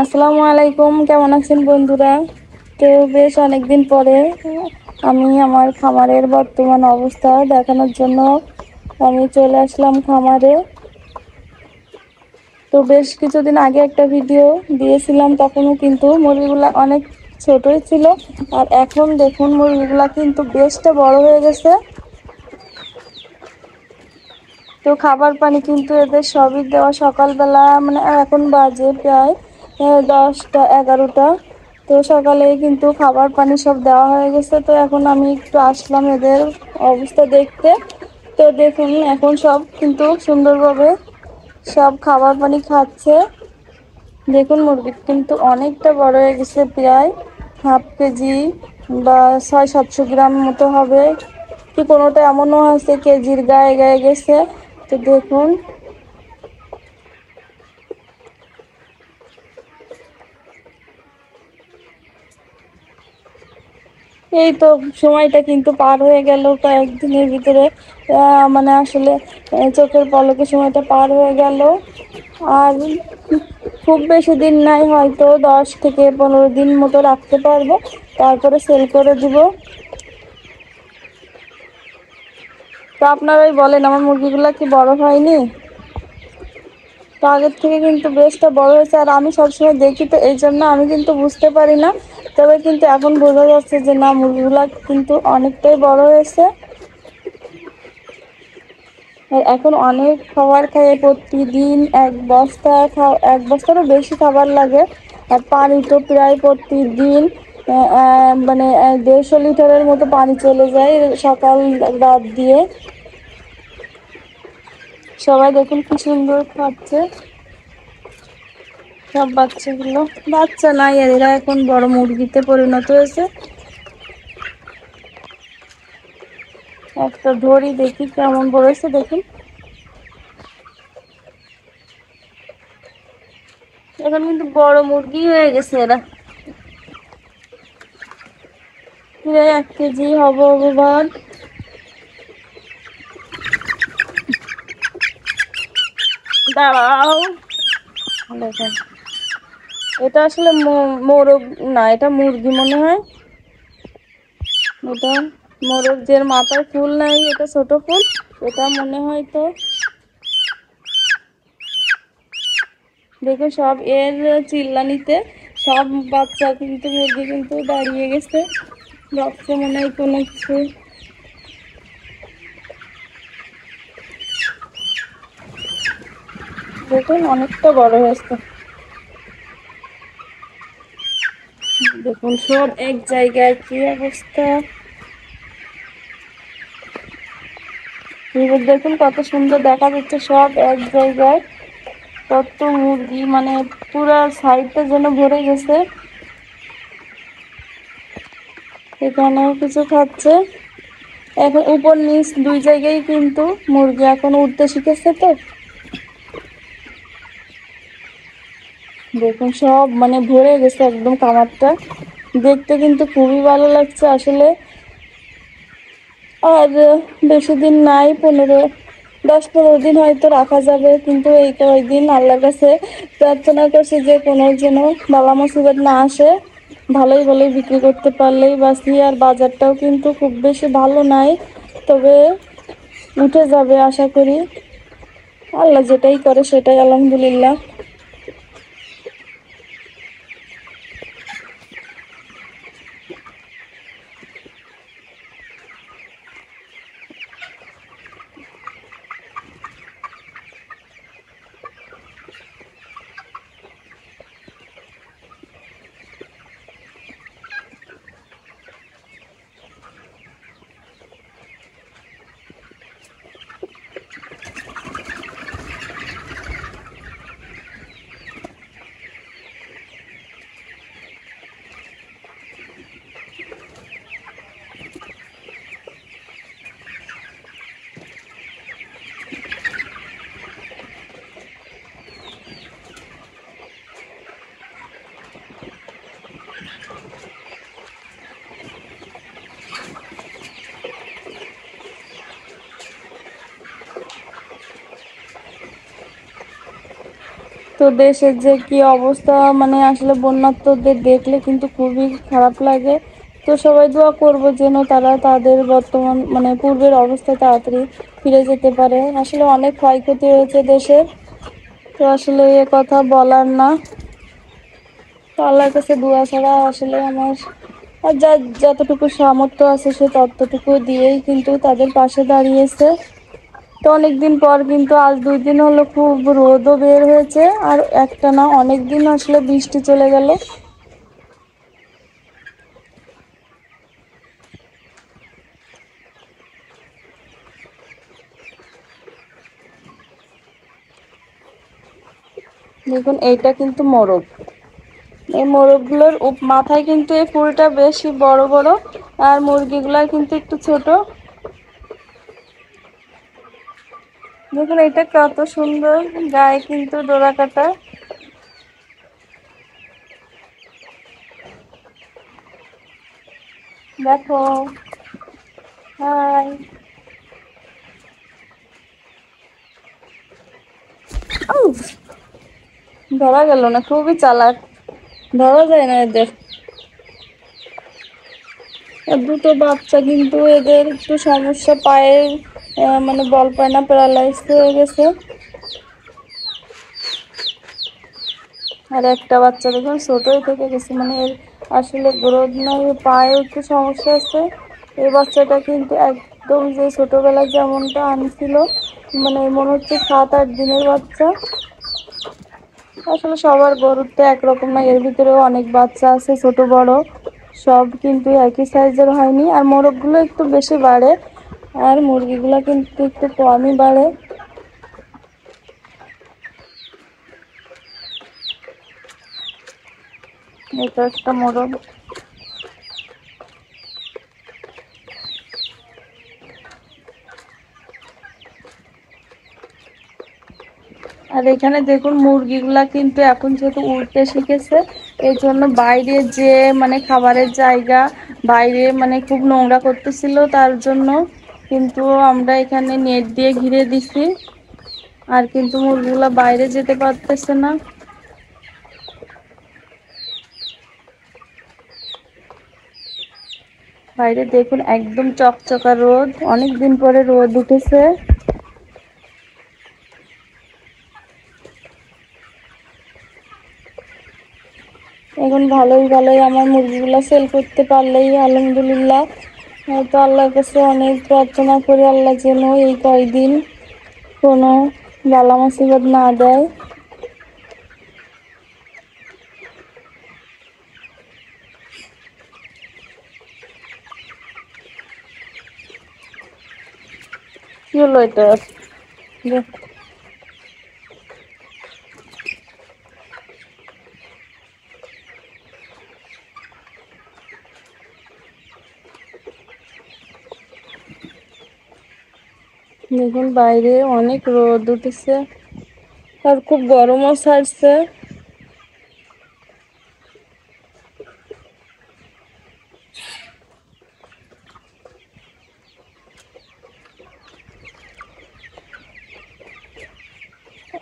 আসসালামু আলাইকুম, কেমন আছেন বন্ধুরা? তো বেশ অনেকদিন পরে আমি আমার খামারের বর্তমান অবস্থা দেখানোর জন্য আমি চলে আসলাম খামারে। তো বেশ কিছুদিন আগে একটা ভিডিও দিয়েছিলাম, তখনও কিন্তু মুরগিগুলা অনেক ছোটই ছিল। আর এখন দেখুন মুরগিগুলা কিন্তু বেশটা বড় হয়ে গেছে। তো খাবার পানি কিন্তু এদের সবই দেওয়া সকালবেলা, মানে এখন বাজে প্রায় 10টা 11টা। তো সকালে কিন্তু খাবার পানি সব দেওয়া হয়ে গেছে। তো এখন আমি একটু আসলাম এদের অবস্থা দেখতে। তো দেখুন এখন সব কিন্তু সুন্দরভাবে সব খাবার পানি খাচ্ছে। দেখুন মুরগি কিন্তু অনেকটা বড় হয়ে গেছে, প্রায় হাফ কেজি বা 600-700 গ্রাম মতো হবে, কি কোনোটা এমনও আছে কেজির গায়ে গায়ে গেছে। তো দেখুন এই তো সময়টা কিন্তু পার হয়ে গেল কয়েকদিনের ভিতরে। মানে আসলে চোখের পলকে সময়টা পার হয়ে গেল। আর খুব বেশি দিন নাই, হয়তো 10 থেকে 15 দিন মতো রাখতে পারবো, তারপরে সেল করে দিব। তো আপনারাই বলেন আমার মুরগিগুলা কি বড় হয়নি? তো আগের থেকে কিন্তু বেশটা বড় হয়েছে। আর আমি সবসময় দেখি, তো এই জন্য আমি কিন্তু বুঝতে পারি না। তবে কিন্তু এখন বোঝা যাচ্ছে যে না, মুরগিগুলা কিন্তু অনেকটাই বড় হয়েছে। আর এখন অনেক খাবার খায়, প্রতিদিন 1 বস্তারও বেশি খাবার লাগে। আর পানি তো প্রায় প্রতিদিন মানে 150 লিটারের মতো পানি চলে যায় সকাল রাত দিয়ে। সবাই দেখুন কি সুন্দর খাচ্ছে। সব বাচ্চাগুলো, বাচ্চা নাই, এরা এখন বড় মুরগিতে পরিণত হয়েছে। একটা ধরি দেখি কেমন বড় হয়েছে, দেখুন এখন কিন্তু বড় মুরগি হয়ে গেছে এরা। প্রায় 1 কেজি হবে ওভার। দাঁড়াও, দেখেন এটা আসলে মোরগ না, এটা মুরগি মনে হয়। এটা মোরগ, যে মাথায় ফুল নাই, এটা ছোট ফুল, এটা মনে হয়। তো দেখো সব এর চিল্লানিতে সব বাচ্চা কিন্তু মুরগি কিন্তু দাঁড়িয়ে গেছে, বাচ্চা মনে হয় কোনো কিছু। দেখুন অনেকটা বড় হয়েছে। দেখুন সব এক জায়গায়, কি অবস্থা। এবার দেখুন কত সুন্দর দেখা যাচ্ছে, সব এক জায়গায়। কত মুরগি, মানে পুরা সাইডটা যেন ভরে গেছে। এখানেও কিছু খাচ্ছে। এখন উপর নিচ দুই জায়গায় কিন্তু মুরগি এখন উঠতে শিখেছে। তো দেখুন সব মানে ভরে গেছে একদম কামারটা, দেখতে কিন্তু খুবই ভালো লাগছে আসলে। আর বেশি দিন নাই, 10-15 দিন হয়তো রাখা যাবে। কিন্তু এই কয়েকদিন আল্লাহর কাছে প্রার্থনা করছি যে কোনো যেন বালা মুসিবত না আসে, ভালোই ভালোই বিক্রি করতে পারলেই বাঁচি। আর বাজারটাও কিন্তু খুব বেশি ভালো নাই, তবে উঠে যাবে আশা করি। আল্লাহ যেটাই করে সেটাই আলহামদুলিল্লাহ। তো দেশের যে কি অবস্থা, মানে আসলে বন্যার্তদের দেখলে কিন্তু খুবই খারাপ লাগে। তো সবাই দোয়া করবো যেন তারা তাদের বর্তমান মানে পূর্বের অবস্থায় তাড়াতাড়ি ফিরে যেতে পারে। আসলে অনেক ক্ষয়ক্ষতি হয়েছে দেশের, তো আসলে এ কথা বলার না। তো আল্লাহর কাছে দোয়া ছাড়া আসলে আমার আর যা যতটুকু সামর্থ্য আছে সে ততটুকু দিয়েই কিন্তু তাদের পাশে দাঁড়িয়েছে। তো অনেকদিন পর কিন্তু আজ 2 দিন হলো খুব রোদও বের হয়েছে, আর একটা না অনেক দিন আসলে বৃষ্টি চলে গেল। দেখুন এইটা কিন্তু মোরগ। এই মোরগগুলোর মাথায় কিন্তু এই ফুলটা বেশি বড় বড়, আর মুরগিগুলা কিন্তু একটু ছোট। দেখুন এটা কত সুন্দর, গায়ে কিন্তু ডোরা কাটা। দেখো, হাই। ধরা গেল না, খুবই চালাক, ধরা যায় না এদের। আর দুটো বাচ্চা কিন্তু এদের একটু সমস্যা, পায়ের মানে বল পায় না, প্যারালাইজ হয়ে গেছে। আর একটা বাচ্চা দেখুন ছোটই থেকে গেছে, মানে এর আসলে গ্রোথ নাই, পায়ে একটু সমস্যা আছে। এই বাচ্চাটা কিন্তু একদম যে ছোটবেলায় যেমনটা আনছিল, মানে মনে হচ্ছে 7-8 দিনের বাচ্চা। আসলে সবার গরুর তো একরকম না, এর ভিতরেও অনেক বাচ্চা আছে ছোট বড়, সব কিন্তু একই সাইজের হয়নি। আর মোরগগুলো একটু বেশি বাড়ে, আর মুরগিগুলো কিন্তু একটু কমই বাড়ে। এটা একটা মোরগ। আর এখানে দেখুন মুরগিগুলা কিন্তু এখন যেহেতু উড়তে শিখেছে, এই জন্য বাইরে যে মানে খাবারের জায়গা, বাইরে মানে খুব নোংরা করতেছিল, তার জন্য কিন্তু আমরা এখানে নেট দিয়ে ঘিরে দিছি। আর কিন্তু মুরগিগুলা বাইরে যেতে পারতেছে না। বাইরে দেখুন একদম চকচকা রোদ, অনেক দিন পরে রোদ উঠেছে। এখন ভালোই ভালোই আমার মুরগিগুলা সেল করতে পারলেই আলহামদুলিল্লাহ। তো আল্লাহর কাছে অনেক প্রার্থনা করি আল্লাহ যেন এই কয়দিন কোনো বালা মুসিবত না দেয়। কি হলো এটা? দেখুন বাইরে অনেক রোদ উঠেছে, আর খুব গরমও ছাড়ছে।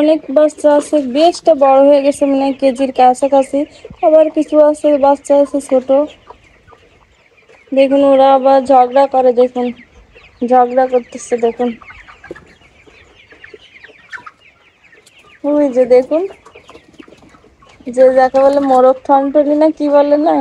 অনেক বাচ্চা আছে, বেশটা বড় হয়ে গেছে, মানে কেজির কাছাকাছি। আবার কিছু আছে বাচ্চা আছে ছোট। দেখুন ওরা আবার ঝগড়া করে, দেখুন ঝগড়া করতেছে দেখুন। ওই যে দেখুন, যে যাকে বলে মোরগ ঠনঠনি না কি বলে না।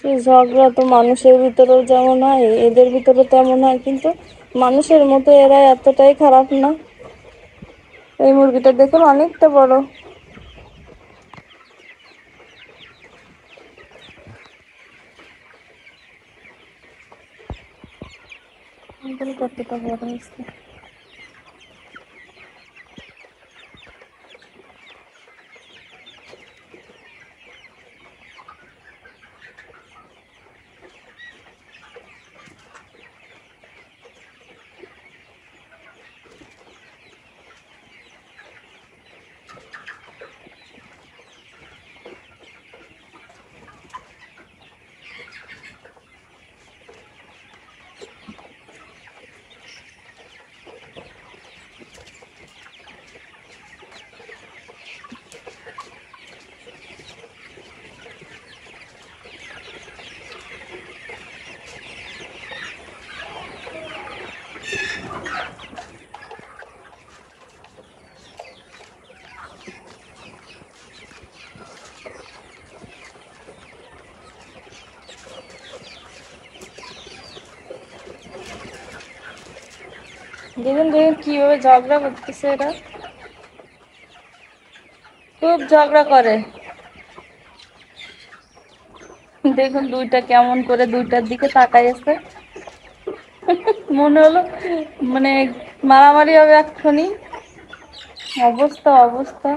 সেই ঝগড়া তো মানুষের ভিতরেও যেমন হয়, এদের ভিতরে তেমন হয়, কিন্তু মানুষের মতো এরা এতটাই খারাপ না। এই মুরগিটা দেখুন অনেকটা বড়। দেখুন কতটা বড় হয়েছে। দেখুন দেখুন কিভাবে ঝগড়া করতেছে এরা, খুব ঝগড়া করে। দেখুন দুইটা কেমন করে দুইটার দিকে তাকাই আছে, মনে হলো মানে মারামারি হবে এক্ষুনি। অবস্থা অবস্থা।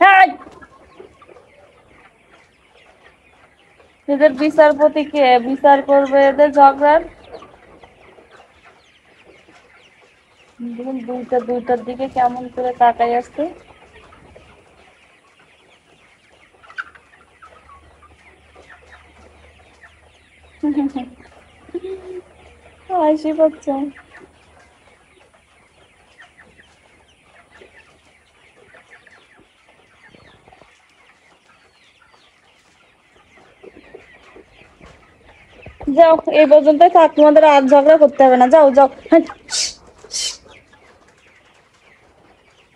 হ্যাঁ, এদের বিচারপতি কে বিচার করবে এদের ঝগড়ার? দেখুন দুইটার দিকে কেমন করে তাকাই আসছে। হাসি পাচ্ছে। যাও এই পর্যন্তই থাক, তোমাদের আর ঝগড়া করতে হবে না, যাও যাও। হ্যাঁ,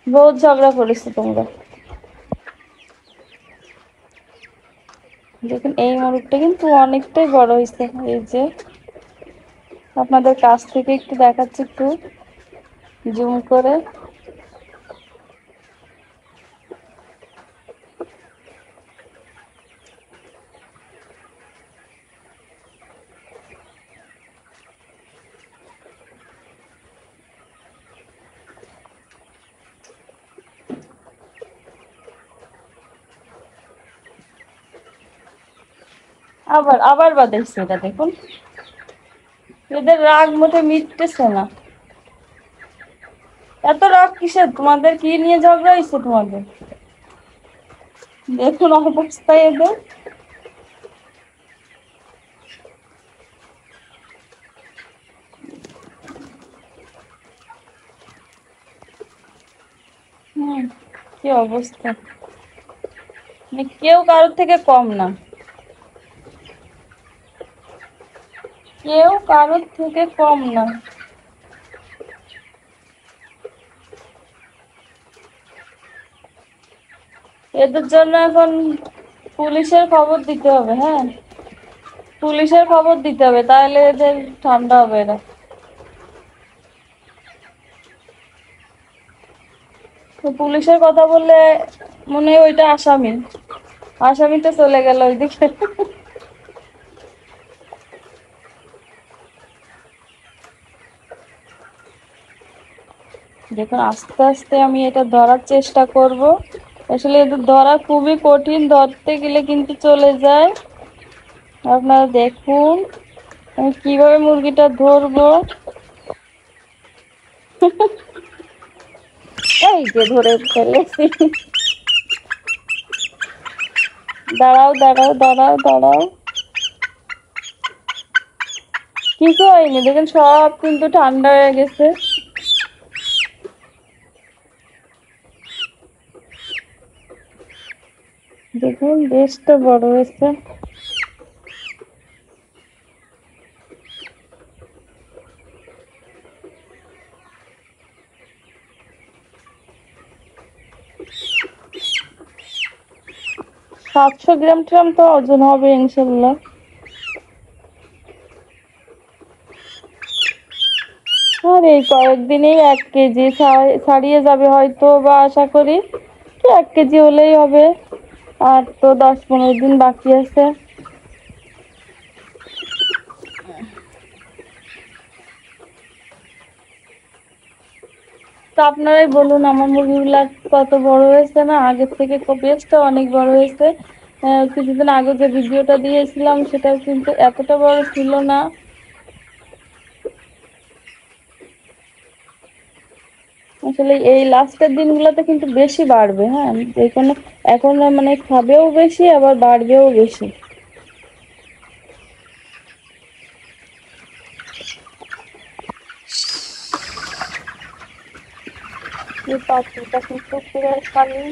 বহুত ঝগড়া করেছো তোমরা। দেখুন এই মোরগটা কিন্তু অনেকটাই বড় হয়েছে, এই যে আপনাদের কাছ থেকে একটু দেখাচ্ছি, একটু জুম করে। আবার আবার বাঁধাইছে এটা, দেখুন এদের রাগ মোটে মিটতেছে না। এত রাগ কিসের তোমাদের, কি নিয়ে ঝগড়া হয়েছে তোমাদের? দেখুন অবস্থায় এদের। হম, কি অবস্থা, মানে কেউ কারোর থেকে কম না, কেউ কারোর থেকে কম না। এদের জন্য এখন পুলিশের খবর দিতে হবে। হ্যাঁ, পুলিশের খবর দিতে হবে, তাহলে এদের ঠান্ডা হবে এরা। তো পুলিশের কথা বললে মনে হয় ওইটা আসামি, আসামিতে চলে গেল ওইদিকে। দেখুন আস্তে আস্তে আমি এটা ধরার চেষ্টা করব। আসলে এদের ধরা খুবই কঠিন, ধরতে গেলে কিন্তু চলে যায়। আপনারা দেখুন আমি কিভাবে মুরগিটা ধরবো। এই যে ধরে ফেলেছি। দাঁড়াও দাঁড়াও দাঁড়াও দাঁড়াও, কিছু হয়নি, দেখেন সব কিন্তু ঠান্ডা হয়ে গেছে। দেখুন বেশ তো বড় হয়েছে। সাতশো গ্রাম ট্রাম তো ওজন হবে ইনশাল্লাহ। আর এই কয়েকদিনেই 1 কেজি ছাড়িয়ে যাবে হয়তো, বা আশা করি 1 কেজি হলেই হবে। আর তো 10-15 দিন বাকি আছে। তো আপনারাই বলুন আমার মুরগিগুলা কত বড় হয়েছে না, আগের থেকে বেশটা অনেক বড় হয়েছে। কিছুদিন আগে যে ভিডিওটা দিয়েছিলাম সেটাও কিন্তু এতটা বড় ছিল না। আসলে এই লাস্টের দিনগুলোতে কিন্তু বেশি বাড়বে। হ্যাঁ, এখানে এখন মানে খাবেও বেশি, আবার বাড়বেও বেশি। এই পাখিটা কিন্তু পুরো খালি।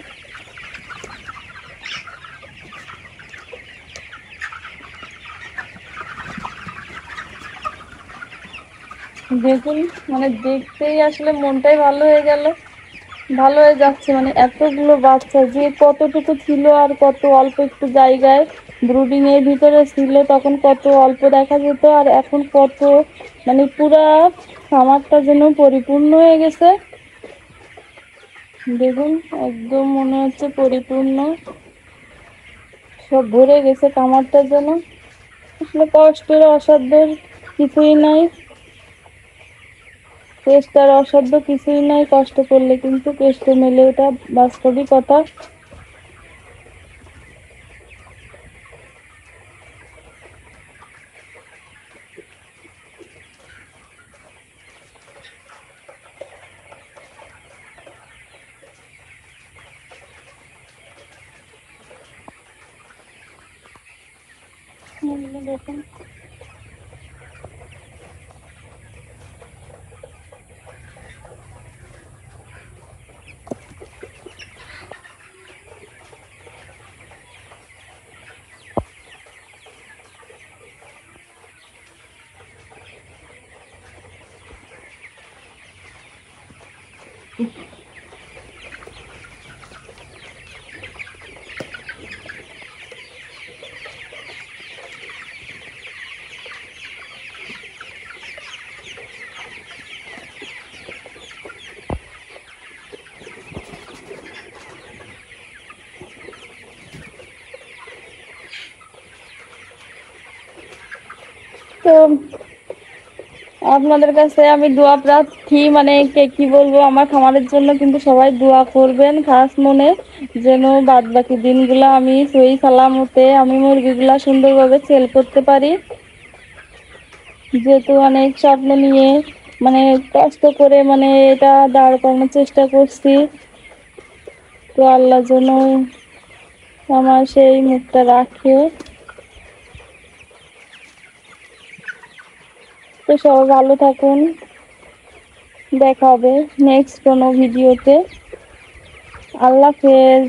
দেখুন মানে দেখতেই আসলে মনটাই ভালো হয়ে গেল, ভালো হয়ে যাচ্ছে। মানে এতগুলো বাচ্চা যে কতটুকু ছিল, আর কত অল্প একটু জায়গায় ব্রুডিং এর ভিতরে ছিল, তখন কত অল্প দেখা যেত, আর এখন কত মানে পুরা খামারটা যেন পরিপূর্ণ হয়ে গেছে। দেখুন একদম মনে হচ্ছে পরিপূর্ণ, সব ভরে গেছে খামারটা যেন। আসলে কষ্টের অসাধ্যের কিছুই নাই, চেষ্টার অসাধ্য কিছুই নাই, কষ্ট করলে কিন্তু কেষ্ট মেলে, এটা বাস্তবিকতা। দেখুন তো আপনাদের কাছে আমি দোয়া প্রার্থী, মানে কি বলবো, আমার খামারের জন্য কিন্তু সবাই দোয়া করবেন খাস মনে, যেন বাদ বাকি দিনগুলা আমি সহি সালামতে আমি মুরগিগুলা সুন্দরভাবে সেল করতে পারি। যেহেতু অনেক স্বপ্ন নিয়ে, মানে কষ্ট করে মানে এটা দাঁড় করানোর চেষ্টা করছি, তো আল্লাহ যেন আমার সেই মুখটা রাখে। তো সবাই ভালো থাকুন, দেখা হবে নেক্সট কোনো ভিডিওতে। আল্লাহ হাফেজ।